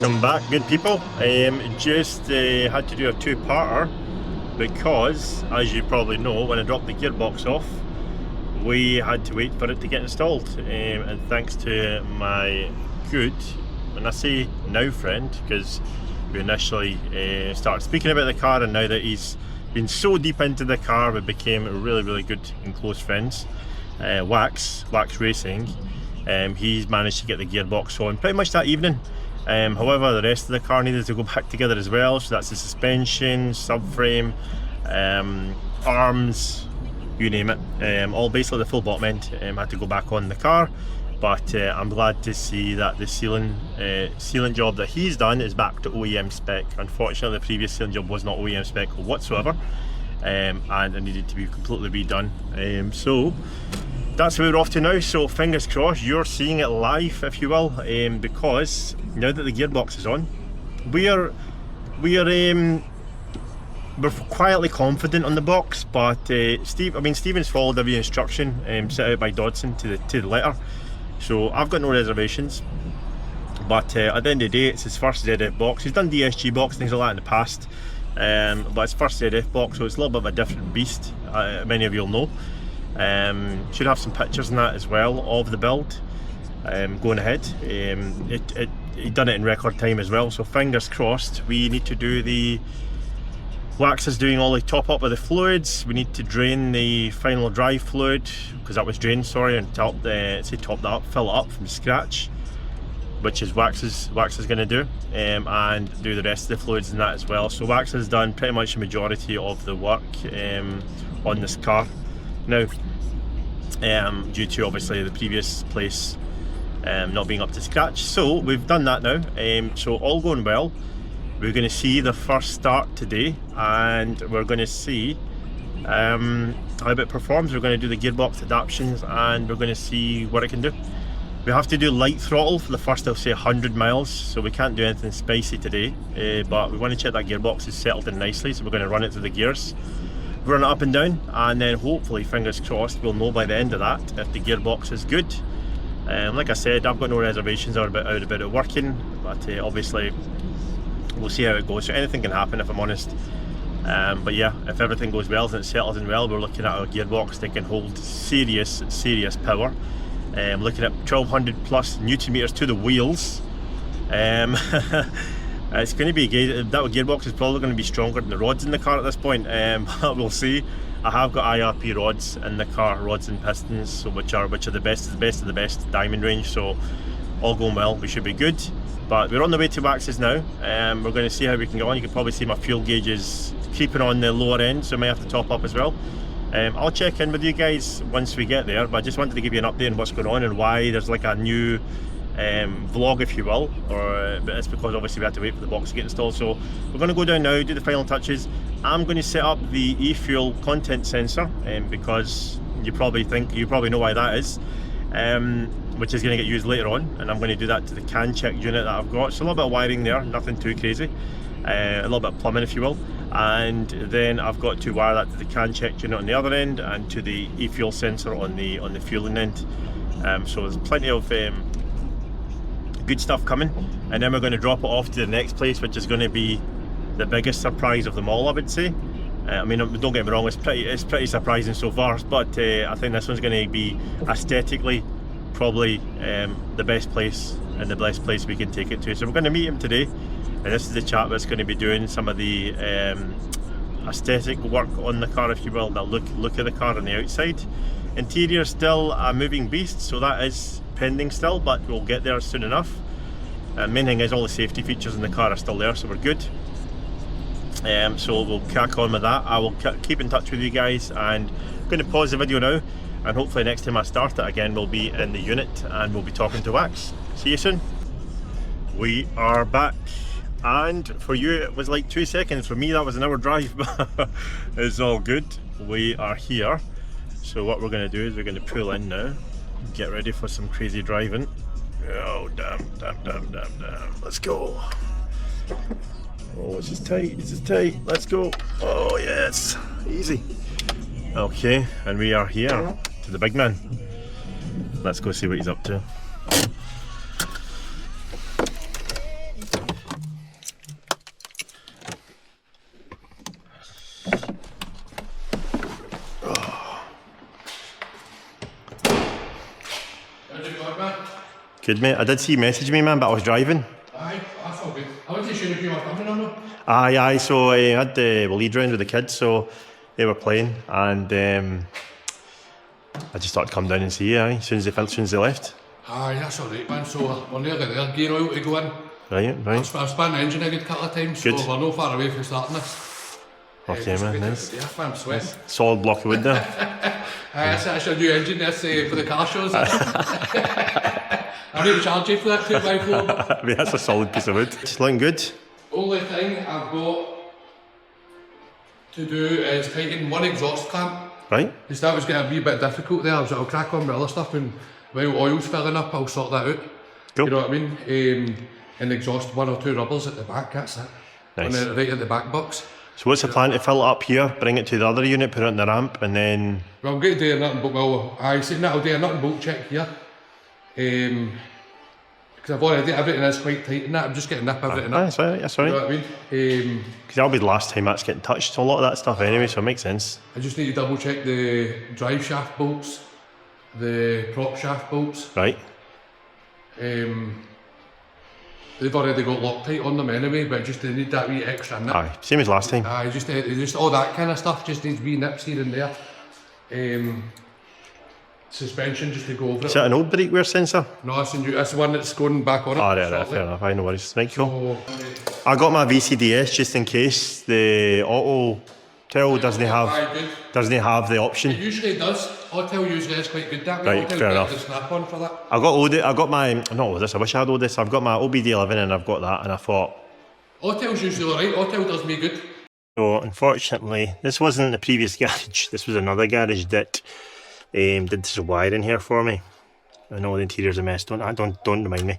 Welcome back, good people. Just had to do a two-parter because, as you probably know, when I dropped the gearbox off, we had to wait for it to get installed. And thanks to my good, when I say now friend, because we initially started speaking about the car, and now that he's been so deep into the car, we became really good and close friends. Wax Racing, he's managed to get the gearbox on pretty much that evening. However, the rest of the car needed to go back together as well, so that's the suspension, subframe, arms, you name it. All basically the full bottom end had to go back on the car, but I'm glad to see that the sealant job that he's done is back to OEM spec. Unfortunately, the previous sealant job was not OEM spec whatsoever, and it needed to be completely redone. So that's where we're off to now, so fingers crossed you're seeing it live, if you will, because now that the gearbox is on, we're quietly confident on the box, but Stephen's followed every instruction set out by Dodson to the letter, so I've got no reservations. But at the end of the day, it's his first ZF box. He's done DSG box, things like that in the past, but it's first ZF box, so it's a little bit of a different beast, many of you'll know. Should have some pictures in that as well of the build going ahead. He done it in record time as well, so fingers crossed. We need to do the Wax is doing all the top up of the fluids. We need to drain the final drive fluid, because that was drained, sorry, and top that up, fill it up from scratch, which is Wax is going to do, and do the rest of the fluids in that as well. So Wax has done pretty much the majority of the work on this car now, due to obviously the previous place not being up to scratch. So we've done that now, so all going well. We're going to see the first start today, and we're going to see how it performs. We're going to do the gearbox adaptations, and we're going to see what it can do. We have to do light throttle for the first, I'll say, 100 miles, so we can't do anything spicy today, but we want to check that gearbox is settled in nicely, so we're going to run it through the gears, run it up and down, and then hopefully, fingers crossed, we'll know by the end of that if the gearbox is good. Like I said, I've got no reservations about it working, but obviously we'll see how it goes. So anything can happen, if I'm honest. But yeah, if everything goes well and it settles in well, we're looking at a gearbox that can hold serious power. Looking at 1200 plus Newton meters to the wheels. It's going to be, that gearbox is probably going to be stronger than the rods in the car at this point, but we'll see. I have got IRP rods in the car, rods and pistons, so which are the best of the best diamond range, so all going well, we should be good. But we're on the way to Wax's now, we're going to see how we can go on. You can probably see my fuel gauge is creeping on the lower end, so I may have to top up as well. I'll check in with you guys once we get there, but I just wanted to give you an update on what's going on and why there's like a new vlog, if you will, but it's because obviously we had to wait for the box to get installed. So we're going to go down now, do the final touches. I'm going to set up the e-fuel content sensor, because you probably know why that is, which is going to get used later on, and I'm going to do that to the can check unit that I've got. So a little bit of wiring there, nothing too crazy, a little bit of plumbing, if you will, and then I've got to wire that to the can check unit on the other end and to the e-fuel sensor on the fueling end. So there's plenty of good stuff coming, and then we're going to drop it off to the next place, which is going to be the biggest surprise of them all, I would say. I mean, don't get me wrong, it's pretty surprising so far, but I think this one's going to be aesthetically probably the best place and the best place we can take it to. So we're going to meet him today, and this is the chap that's going to be doing some of the aesthetic work on the car, if you will, the look of the car on the outside. Interior still a moving beast, so that is pending still, but we'll get there soon enough. Main thing is all the safety features in the car are still there, so we're good. So we'll crack on with that. I will keep in touch with you guys, and I'm going to pause the video now, and hopefully next time I start it again we'll be in the unit and we'll be talking to Wax. See you soon. We are back, and for you it was like 2 seconds, for me that was an hour drive, but it's all good. We are here, so what we're going to do is we're going to pull in now, get ready for some crazy driving. Oh damn, let's go. Oh, this is tight, let's go. Oh yes, easy. Okay, and we are here to the big man. Let's go see what he's up to. Good, mate. I did see you message me, man, but I was driving. Aye, that's all good. I went to show you my camera number. Aye, so I had the lead round with the kids, so they were playing, and I just thought I'd come down and see you, as soon as they left. Aye, that's alright, man. So we're nearly there. Gear oil to go in. Right. I've spun the engine a good couple of times, Good. so we're not far away from starting this. Okay, man, nice. Yeah, I'm sweating. Solid block of wood there. That's actually a new engine this for the car shows. I need to charge you for that 2x4. I mean, that's a solid piece of wood. It's looking good. Only thing I've got to do is tighten one exhaust clamp. Right. Because that was getting a wee bit difficult there, so I'll crack on with other stuff, and while oil's filling up, I'll sort that out. Cool. You know what I mean? And exhaust 1 or 2 rubbers at the back, that's it. Nice. And then right at the back box. So what's the plan to fill it up here, bring it to the other unit, put it in the ramp, and then... Well, I'm going to do a nut and bolt, well, I said I'll do a nut and bolt check here. Because I've already, everything is quite tight in that, I'm just getting nip everything up. That's right, that's right. You know what I mean? Because that'll be the last time that's getting touched, so a lot of that stuff anyway, so it makes sense. I just need to double check the drive shaft bolts, the prop shaft bolts. Right. They've already got Loctite on them anyway, but just they need that wee extra nip. Aye, same as last time. Aye, just all that kind of stuff just needs wee nips here and there. Suspension just to go over it. Is that an old brake wear sensor? No, that's the one that's going back on it. Oh, right, fair enough, I know what it's right, cool. So, I got my VCDS just in case the auto tell doesn't have the option. it usually does. Autel usually is quite good that way. Right, Autel fair get enough. the snap on for that. I got my, not Otis, I wish I had Otis, I've got my OBD11 and I've got that, and I thought... Autel's usually alright, Autel does me good. So unfortunately, this wasn't the previous garage, this was another garage that did some wiring here for me. I know the interior's a mess, don't remind me.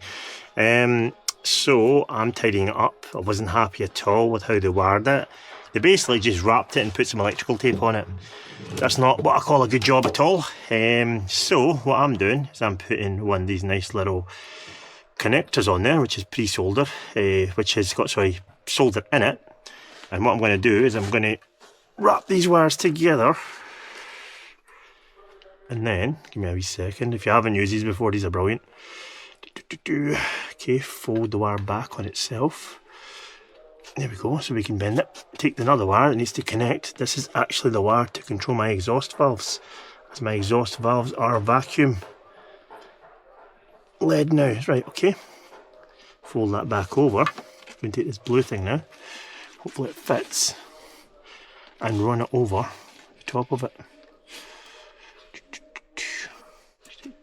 So I'm tidying it up. I wasn't happy at all with how they wired it. They basically just wrapped it and put some electrical tape on it. That's not what I call a good job at all. So what I'm doing is I'm putting one of these nice little connectors on there, which is pre-solder, which has got solder in it. And what I'm going to do is I'm going to wrap these wires together. And then, give me a wee second, if you haven't used these before, these are brilliant. Okay, fold the wire back on itself. There we go, so we can bend it. Take another wire that needs to connect. This is actually the wire to control my exhaust valves, as my exhaust valves are vacuum led now. Right, okay. Fold that back over. I'm going to take this blue thing now. Hopefully it fits. And run it over the top of it.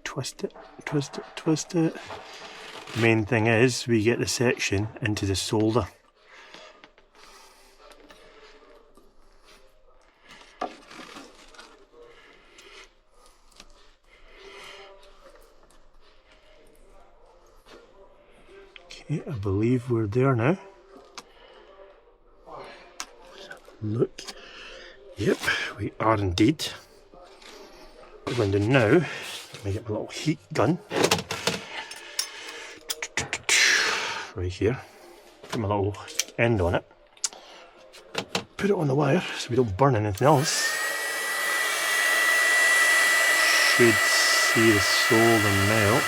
Twist it, twist it, twist it. The main thing is we get the section into the solder. Okay, I believe we're there now. Look. Yep, we are indeed. What we're going to do now, let me get my little heat gun. Right here. Put my little end on it. Put it on the wire so we don't burn anything else. Should see the solder melt.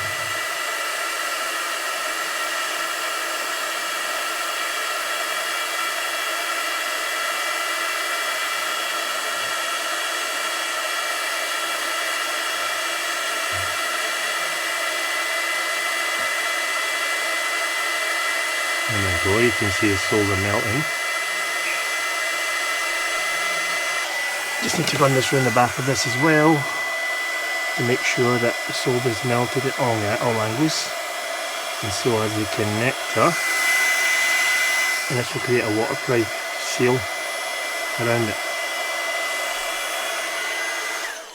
And there we go, you can see the solder melting. Just need to run this around the back of this as well to make sure that the solder is melted at all angles. And so as the connector, and this will create a waterproof seal around it.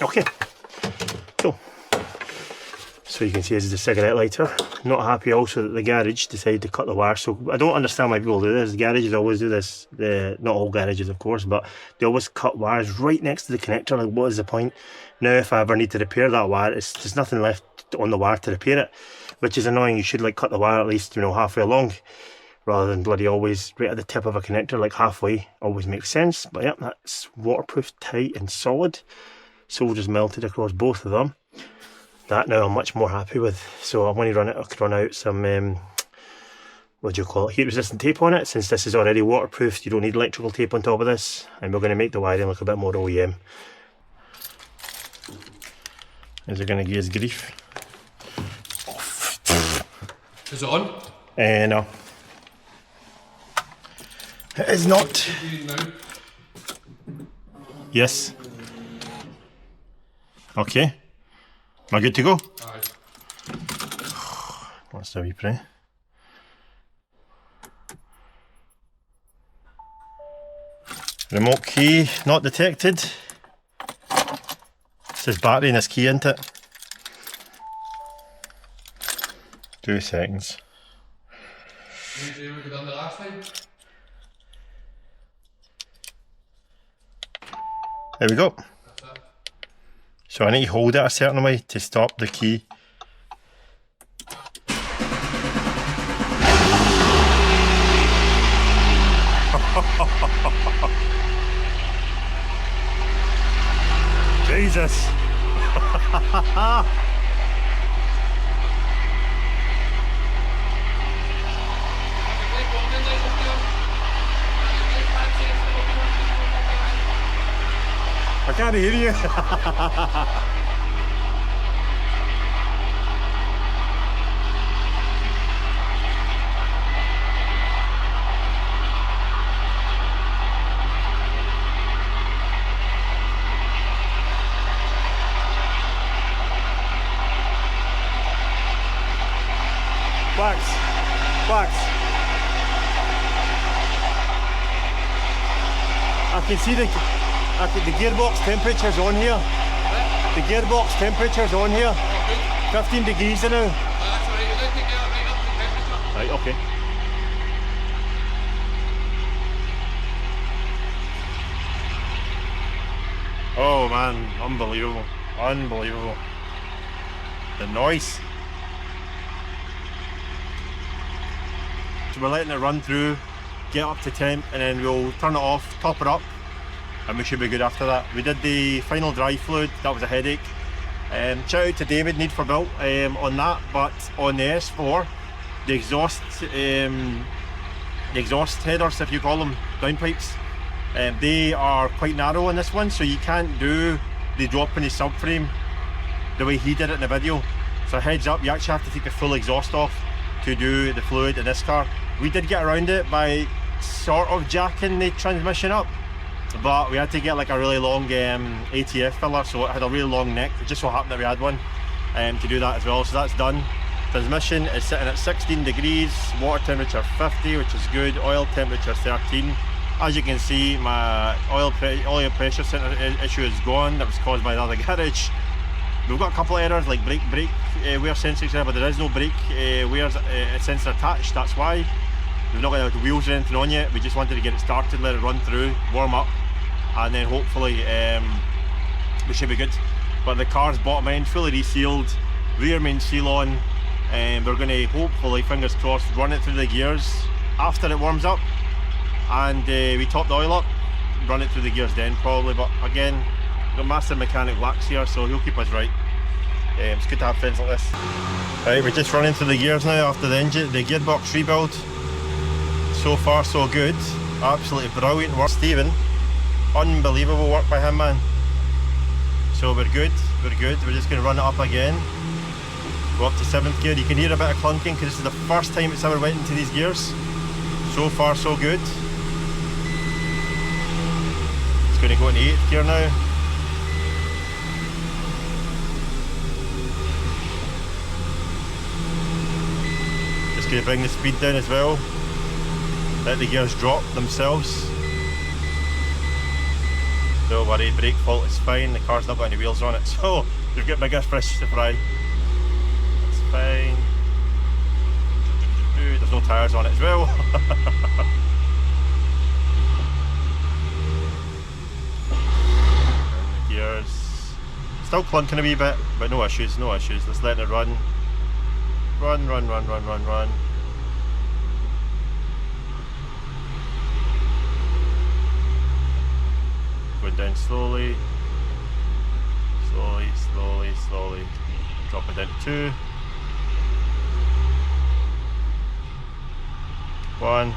Okay, cool. So you can see this is a cigarette lighter. Not happy also that the garage decided to cut the wire. So I don't understand why people do this. Garages always do this. Not all garages, of course, but they always cut wires right next to the connector. Like, what is the point? Now, if I ever need to repair that wire, there's nothing left on the wire to repair it, which is annoying. You should like cut the wire at least, halfway along, rather than bloody always right at the tip of a connector, like halfway. Always makes sense. But yeah, that's waterproof, tight, and solid. Solder's melted across both of them. That now I'm much more happy with. So I'm going to run out some what do you call it, heat resistant tape on it. Since this is already waterproof, you don't need electrical tape on top of this, and we're going to make the wiring look a bit more OEM. Is it going to give us grief? Is it on? No. It is not. Yes. Okay. Am I good to go? Aye. What's the wee pray? Remote key not detected. It says battery in this key, isn't it? 2 seconds. Maybe we done the last time. There we go. That's it. So I need to hold it a certain way to stop the key. Jesus! I can't hear you. Wax. I can see the gearbox temperature's on here. The gearbox temperature's on here. 15 degrees now. That's right, you're going to get it right up to temperature. Right, okay. Oh man, unbelievable. Unbelievable. The noise. So we're letting it run through, get up to temp, and then we'll turn it off, top it up, and we should be good after that. We did the final dry fluid, that was a headache. Shout out to David, Need for Built, on that, but on the S4, the exhaust headers, if you call them, downpipes, they are quite narrow on this one, so you can't do the drop in the subframe the way he did it in the video. So heads up, you actually have to take the full exhaust off to do the fluid in this car. We did get around it by sort of jacking the transmission up, but we had to get like a really long ATF filler, so it had a really long neck. It just so happened that we had one to do that as well, so that's done. Transmission is sitting at 16 degrees, water temperature 50, which is good, oil temperature 13. As you can see, my oil pressure sensor issue is gone. That was caused by the other garage. We've got a couple of errors like brake wear sensors there, but there is no brake wear sensor attached, that's why. We've not got the wheels or anything on yet. We just wanted to get it started, let it run through, warm up, and then hopefully we should be good. But the car's bottom end fully resealed, rear main seal on, and we're going to hopefully, fingers crossed, run it through the gears after it warms up, and we top the oil up, run it through the gears then probably. But again, we've got master mechanic Wax here, so he'll keep us right. It's good to have friends like this. Right, we're just running through the gears now after the gearbox rebuild. So far so good, absolutely brilliant work, Stephen. Unbelievable work by him, man. So we're good. We're just going to run it up again. Go up to 7th gear. You can hear a bit of clunking because this is the first time it's ever went into these gears. So far so good. It's going to go into 8th gear now. Just going to bring the speed down as well. Let the gears drop themselves. Don't worry, brake fault is fine, the car's not got any wheels on it, so we've got bigger fish to fry. That's fine. There's no tyres on it as well. And the gears. Still clunking a wee bit, but no issues. Let's let it run. Run. Going down slowly. drop it down to 2, 1,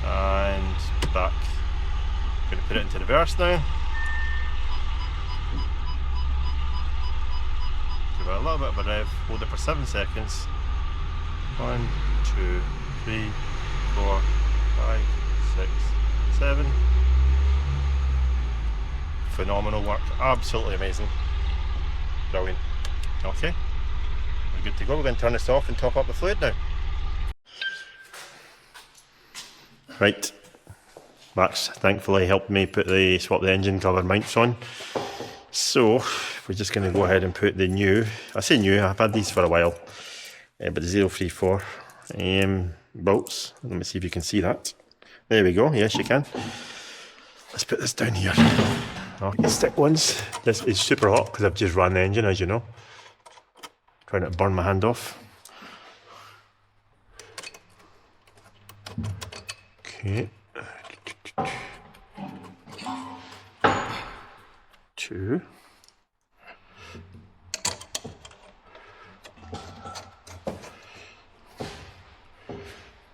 and back. Going to put it into reverse now. Give it a little bit of a rev, hold it for 7 seconds. 1, 2, 3, 4, 5, 6, 7. Phenomenal work, absolutely amazing. Brilliant. Okay, we're good to go. We're going to turn this off and top up the fluid now. Right, Max thankfully helped me swap the engine cover mounts on. So we're just going to go ahead and put the new, I say new, I've had these for a while, but the 034 bolts. Let me see if you can see that. There we go, yes you can. Let's put this down here. The stick ones, this is super hot because I've just ran the engine, as you know. Trying to burn my hand off. Okay. 2.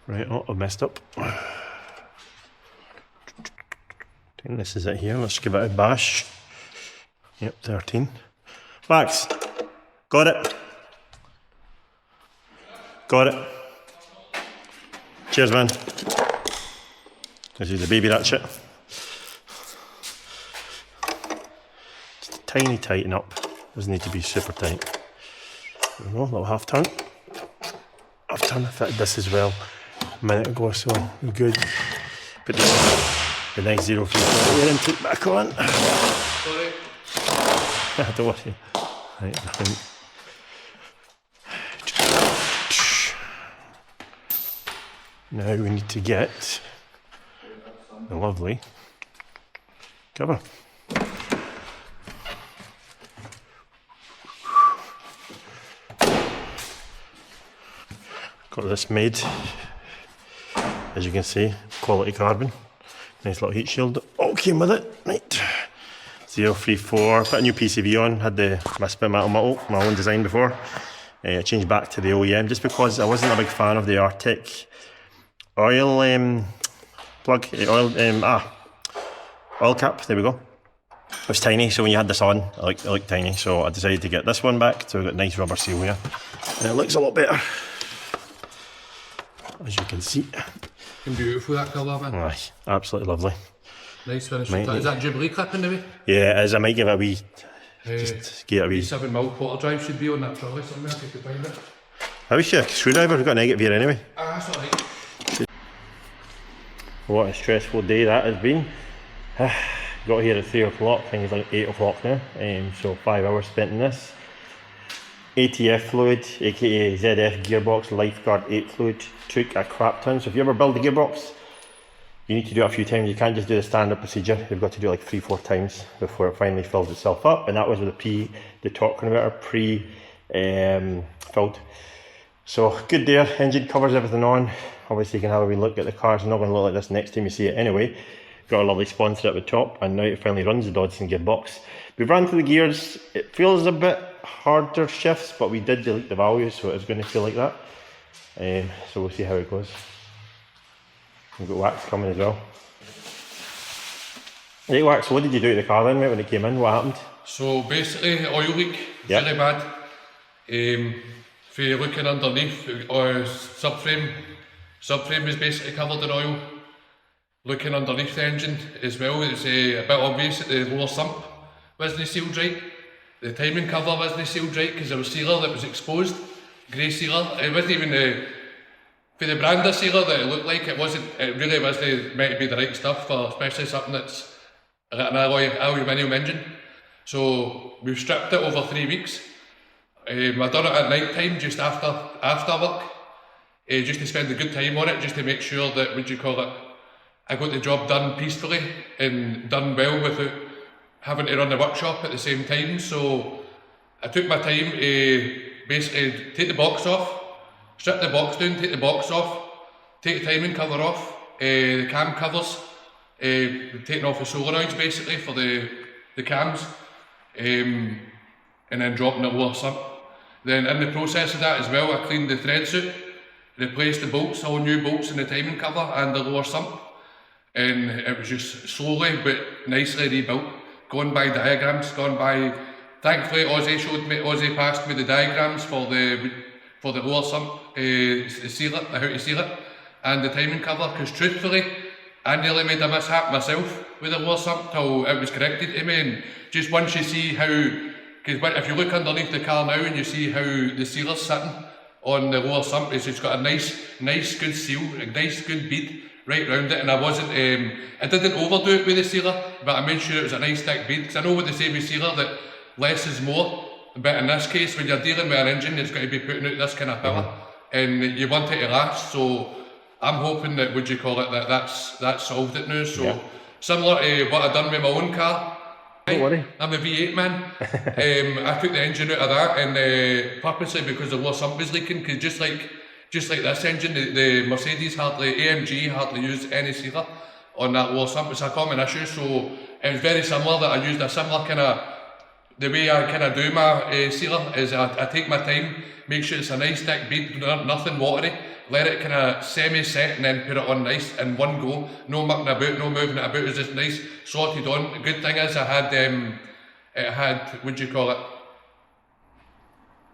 Right, oh, I messed up. I think this is it here. Let's give it a bash. Yep, 13. Max, got it. Got it. Cheers, man. This is the baby ratchet. Just a tiny tighten up. Doesn't need to be super tight. There we go, little half turn. Half turn. I fitted this as well a minute ago, so we're good. Put the nice 034 there and put it back on. Sorry. Don't worry. Right, nothing. Now we need to get the lovely cover. Got this made, as you can see, quality carbon. Nice little heat shield. All came with it. Right. 034. Put a new PCV on. Had my spin metal my own design before. Changed back to the OEM just because I wasn't a big fan of the Arctic oil plug. Oil cap. There we go. It was tiny, so when you had this on, I like tiny, so I decided to get this one back. So we've got a nice rubber seal here, and it looks a lot better, as you can see. Beautiful that colour, man. Aye, absolutely lovely. Nice finish. Is that Jubilee clip in the way? Yeah, it is. I might give it a wee. Just get a wee. 7mm quarter drive should be on that trolley somewhere if you could find it. I wish you had a screwdriver. We've got a negative here anyway. Ah, that's alright. What a stressful day that has been. Got here at 3 o'clock. I think it's like 8 o'clock now. So 5 hours spent in this. ATF fluid, aka ZF Gearbox Lifeguard 8 fluid, took a crap ton. So if you ever build a gearbox, you need to do it a few times. You can't just do the standard procedure. You've got to do it like 3-4 times before it finally fills itself up. And that was with the torque converter filled. So good there. Engine covers everything on. Obviously you can have a wee look at the car. It's not going to look like this next time you see it anyway. Got a lovely sponsor at the top, and now it finally runs the Dodson Gearbox. We've ran through the gears. It feels a bit harder shifts, but we did delete the values, so it's going to feel like that. So we'll see how it goes. We've got wax coming as well. Right, Wax, what did you do to the car then, mate, when it came in? What happened? So basically, oil leak, yep. Very bad. If you're looking underneath, subframe is basically covered in oil. Looking underneath the engine as well, it's a bit obvious that the lower sump wasn't sealed right. The timing cover wasn't sealed right because there was sealer that was exposed, grey sealer. It wasn't even for the brand of sealer that it looked like. It really wasn't meant to be the right stuff for especially something that's an aluminium engine. So we've stripped it over 3 weeks. I've done it at night time just after work, just to spend a good time on it, just to make sure that, I got the job done peacefully and done well without having to run the workshop at the same time. So I took my time to basically take the box off, strip the box down, take the box off, take the timing cover off, the cam covers, taking off the solenoids basically for the cams, and then dropping the lower sump. Then in the process of that as well, I cleaned the thread suit, replaced the bolts, all new bolts in the timing cover and the lower sump, and it was just slowly but nicely rebuilt, going by diagrams, thankfully Ozzy passed me the diagrams for the lower sump, sealer, how to seal it, and the timing cover, because truthfully, I nearly made a mishap myself with the lower sump till it was corrected to me, and just once you see how, because if you look underneath the car now and you see how the sealer's sitting on the lower sump, it's got a nice good seal, a nice good bead right round it, and I didn't overdo it with the sealer, but I made sure it was a nice thick bead, because I know what they say with sealer, that less is more, but in this case, when you're dealing with an engine, it's got to be putting out this kind of power, and you want it to last, so I'm hoping that, that's solved it now, so similar to what I've done with my own car. Don't worry. I'm a V8 man. I took the engine out of that, and purposely because the lower sump was leaking, because just like this engine, the Mercedes AMG hardly used any sealer on that lower sump. It's a common issue, so it was very similar that I used a similar kind of, the way I kind of do my sealer is I take my time, make sure it's a nice thick bead, nothing watery, let it kind of semi-set and then put it on nice in one go, no mucking about, no moving it about, it was just nice, sorted on. The good thing is it had, what do you call it?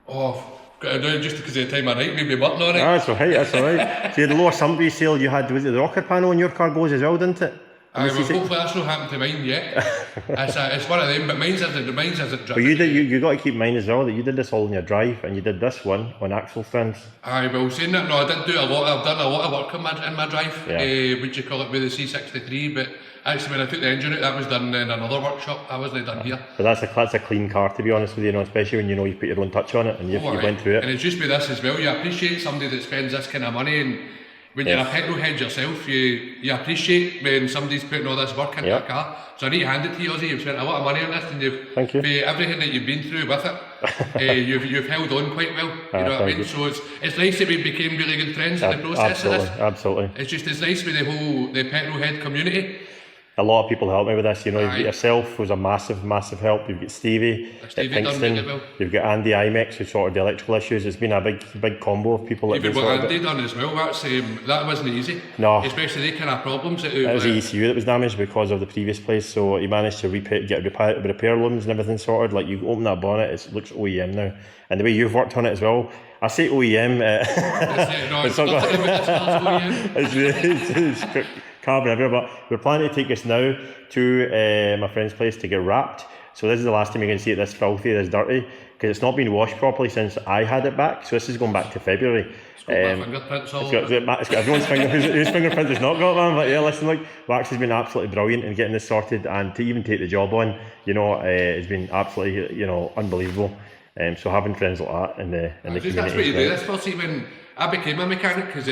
Oh, got to do it just because of the time of night, maybe working on it. That's alright. So the lower sump reseal you had, was it the rocker panel on your car goes as well, didn't it? Well, hopefully that's not happened to mine yet. It's one of them, but mine's isn't But you got to keep in mind as well that you did this all in your drive, and you did this one on axle stands. Well, saying that, no, I did do a lot. I've done a lot of work in my drive. What do you call it, with the C63? But actually, when I took the engine out, that was done in another workshop. I wasn't done here. But that's a clean car, to be honest with you, especially when you put your own touch on it and you went through it. And it's just with this as well. You appreciate somebody that spends this kind of money, and when you're a petrol head yourself, you appreciate when somebody's putting all this work into a car. So I need to hand it to you, Ozzy. You've spent a lot of money on this, and Thank you. Everything that you've been through with it, you've held on quite well. You know what I mean? So it's nice that we became really good friends in the process of this. Absolutely. It's just nice with the petrol head community. A lot of people helped me with this, you've got yourself was a massive help, you've got Stevie at Pinkston, well. You've got Andy IMEX who sorted the electrical issues. It's been a big combo of people. Even what Andy done as well, that wasn't easy. No. Especially the kind of problems that it was the ECU that was damaged because of the previous place, so he managed to get repair looms and everything sorted. Like, you open that bonnet, it looks OEM now. And the way you've worked on it as well, I say OEM, it's carbon everywhere, but we're planning to take this now to my friend's place to get wrapped. So this is the last time you're going to see it this filthy, this dirty, because it's not been washed properly since I had it back. So this is going back to February. It's got fingerprints all over it. It's got everyone's whose fingerprints it's not got, man. But yeah, listen, Wax has been absolutely brilliant in getting this sorted, and to even take the job on, it's been absolutely, unbelievable. So having friends like that in the community. That's what you do this for. See, when I became a mechanic, because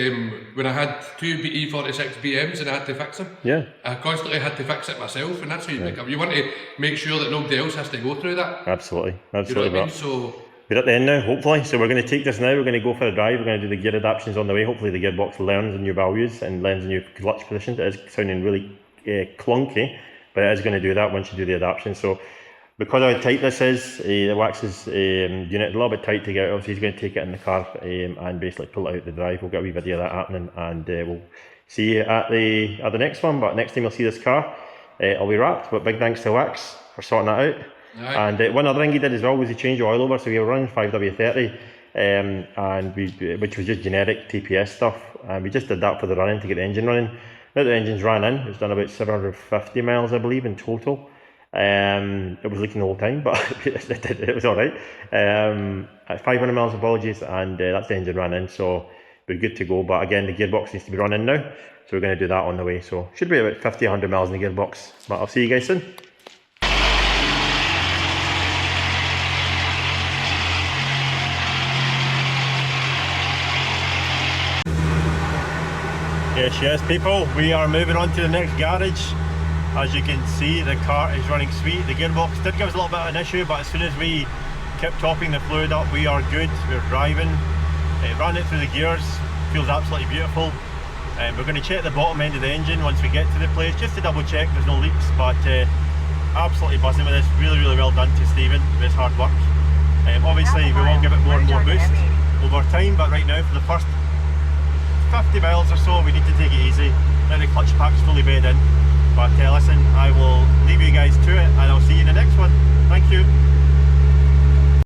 when I had two E46 BMs and I had to fix them, I constantly had to fix it myself, and that's how you pick up. You want to make sure that nobody else has to go through that. Absolutely. You know what I mean? So we're at the end now, hopefully. So we're going to take this now. We're going to go for a drive. We're going to do the gear adaptations on the way. Hopefully the gearbox learns the new values and learns the new clutch positions. It is sounding really clunky, but it is going to do that once you do the adaptation. So because of how tight this is, the Wax's unit is a little bit tight to get out of, so he's going to take it in the car and basically pull it out the drive. We'll get a wee video of that happening, and we'll see you at the next one. But next time you'll see this car, it'll be wrapped. But big thanks to Wax for sorting that out. Right. And one other thing he did as well was he changed the oil over. So we were running 5W30, which was just generic TPS stuff, and we just did that for the running to get the engine running. Now the engine's ran in, it's done about 750 miles, I believe, in total. It was leaking the whole time, but it was alright. 500 miles, apologies, and that's the engine ran in, so we're good to go. But again, the gearbox needs to be running now, so we're going to do that on the way. So should be about 50-100 miles in the gearbox, but I'll see you guys soon. Yes, people, we are moving on to the next garage. As you can see, the car is running sweet. The gearbox did give us a little bit of an issue, but as soon as we kept topping the fluid up, we are good. We're driving. Ran it through the gears, feels absolutely beautiful. We're going to check the bottom end of the engine once we get to the place, just to double check there's no leaks. But absolutely buzzing with this. Really well done to Stephen with his hard work. Obviously we will give it more and more boost over time, but right now for the first 50 miles or so we need to take it easy. Now the clutch pack's fully bed in. But listen, I will leave you guys to it and I'll see you in the next one. Thank you.